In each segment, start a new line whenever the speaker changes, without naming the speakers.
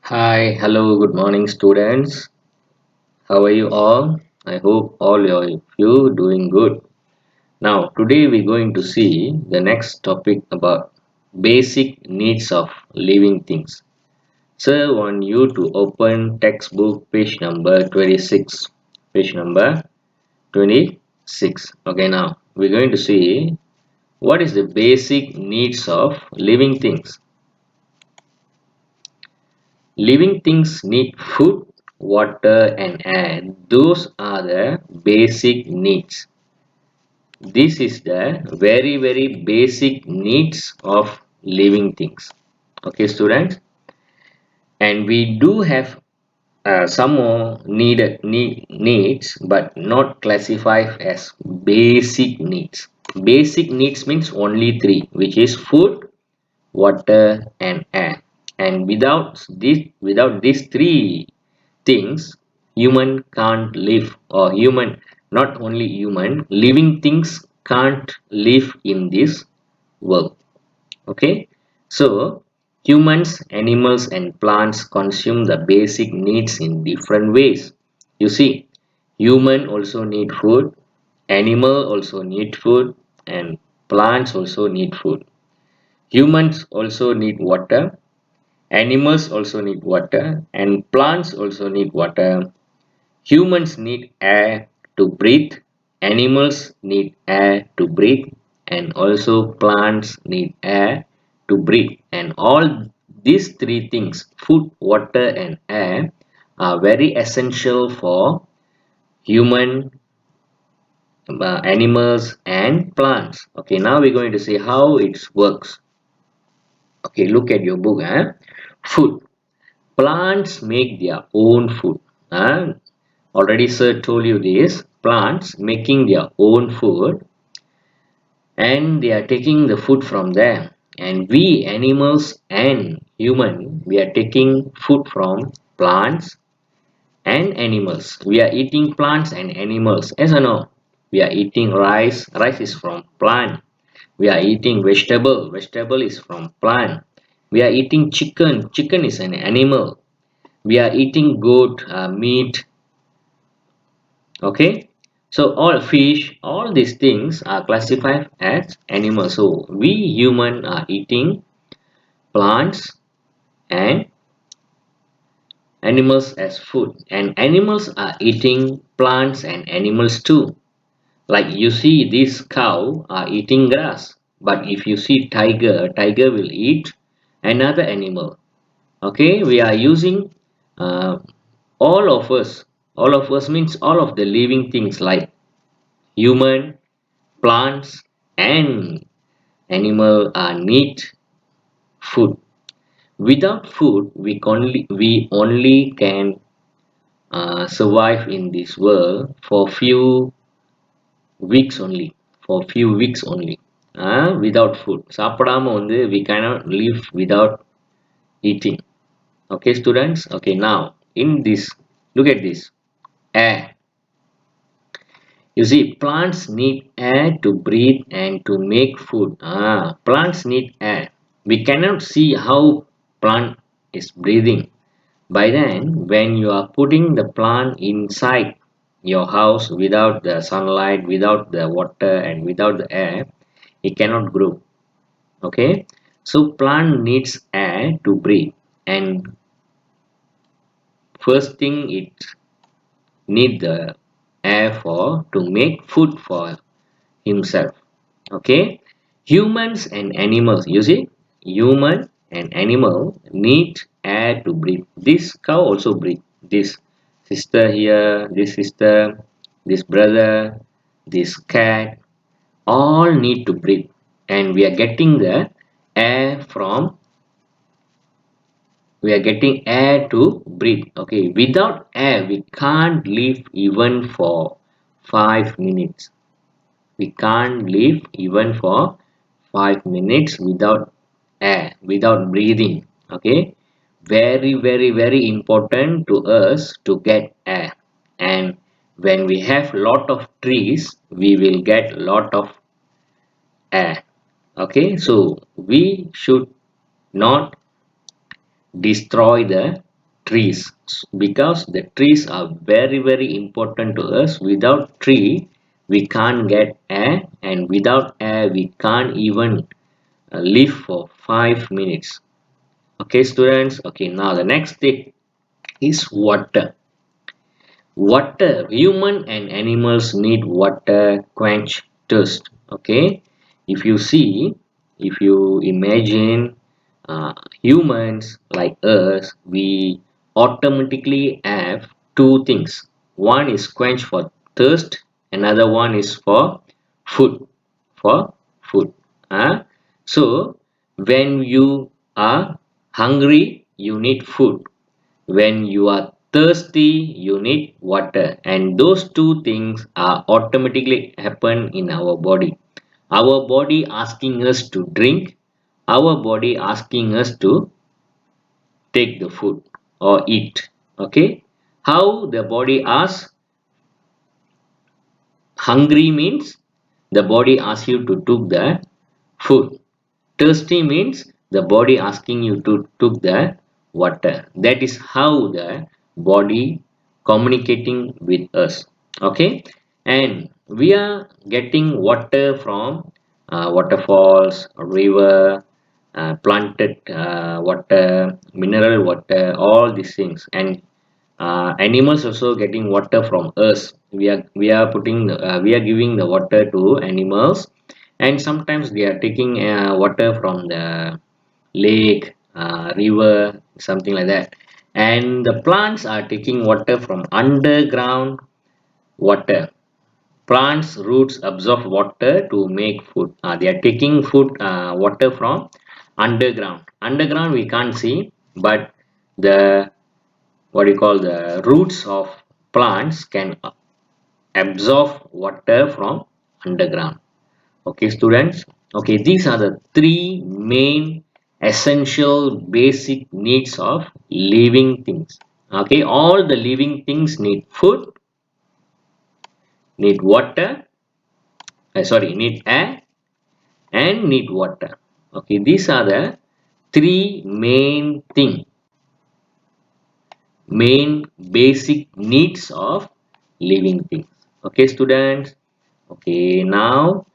Hi, hello, good morning, students. How are you all? I hope all of you doing good. Now, today we're going to see the next topic about basic needs of living things. Sir, want you to open textbook page number 26. Page number 26. Okay, now we're going to see what is the basic needs of living things. Living things need food, water, and air. Those are the basic needs. This is the very basic needs of living things. Okay, students, and we do have some more needs, but not classified as basic needs. Basic needs means only three, which is food, water, and air. And without these three things, human can't live, or human, not only human, living things can't live in this world. Okay, so humans, animals, and plants consume the basic needs in different ways. You see, human also need food, animal also need food, and plants also need food. Humans also need water, animals also need water, and plants also need water. Humans need air to breathe, animals need air to breathe, and also plants need air to breathe. And all these three things, food, water, and air, are very essential for human, animals, and plants. Okay, now we're going to see how it works. Okay, look at your book. Food. Plants make their own food. Already sir told you this. Plants making their own food and they are taking the food from them. And we animals and human, we are taking food from plants and animals. We are eating plants and animals. Yes or no? We are eating rice. Rice is from plant. We are eating vegetable. Vegetable is from plant. We are eating chicken. Chicken is an animal. We are eating goat, meat. Okay, so all fish, all these things are classified as animals. So we human are eating plants and animals as food, and animals are eating plants and animals too. Like you see this cow are eating grass, but if you see tiger will eat another animal. Okay, we are using uh, all of us, all of us means all of the living things like human, plants, and animal need food. Without food, we only can survive in this world for few weeks only. For few weeks only. Without food. சாப்பிடாம வந்து we cannot live without eating. Okay, students. Okay, now in this, look at this. Air. You see, plants need air to breathe and to make food. Plants need air. We cannot see how plant is breathing. By then, when you are putting the plant inside your house without the sunlight, without the water, and without the air, it cannot grow. Okay, so plant needs air to breathe, and first thing it need the air for to make food for himself. Okay, humans and animals, you see, human and animal need air to breathe. This cow also breathe. This sister here, this sister, this brother, this cat, all need to breathe, and we are getting the air from, we are getting air to breathe. Okay, without air we can't live even for 5 minutes. We can't live even for 5 minutes without air, without breathing. Okay, very important to us to get air. And when we have lot of trees, we will get lot of air. Okay, so we should not destroy the trees, because the trees are very very important to us. Without tree we can't get air, and without air we can't even live for 5 minutes. Okay students, okay, now the next thing is water. Water, human and animals need water quench thirst. Okay, if you see, if you imagine, humans like us, we automatically have two things. One is quench for thirst, another one is for food. For food. So when you are hungry, you need food. When you are thirsty, you need water, and those two things are automatically happen in our body. Our body asking us to drink, our body asking us to take the food or eat. Okay, how the body asks? Hungry means the body asks you to took the food. Thirsty means the body asking you to took the water. That is how the body communicating with us. Okay, and we are getting water from waterfalls, river, planted water, mineral water, all these things, and animals also getting water from us. We are giving the water to animals, and sometimes they are taking water from the lake, river, something like that. And the plants are taking water from underground water. Plants roots absorb water to make food. They are taking food water from underground. Underground we can't see, but the what you call the roots of plants can absorb water from underground. Okay students, okay, these are the three main essential basic needs of living things. Okay, all the living things need food, need water, need air, and need water. Okay, these are the three main basic needs of living things. Okay students, okay, now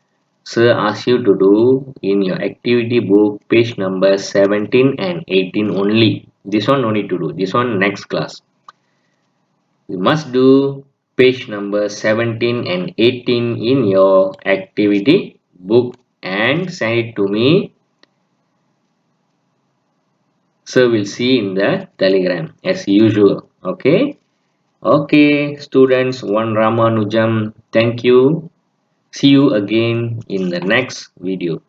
sir asks you to do in your activity book page number 17 and 18 only. This one no need to do, this one next class. You must do page number 17 and 18 in your activity book and send it to me. Sir will see in the telegram as usual. Okay, okay students, one Ramanujam, thank you. See you again in the next video.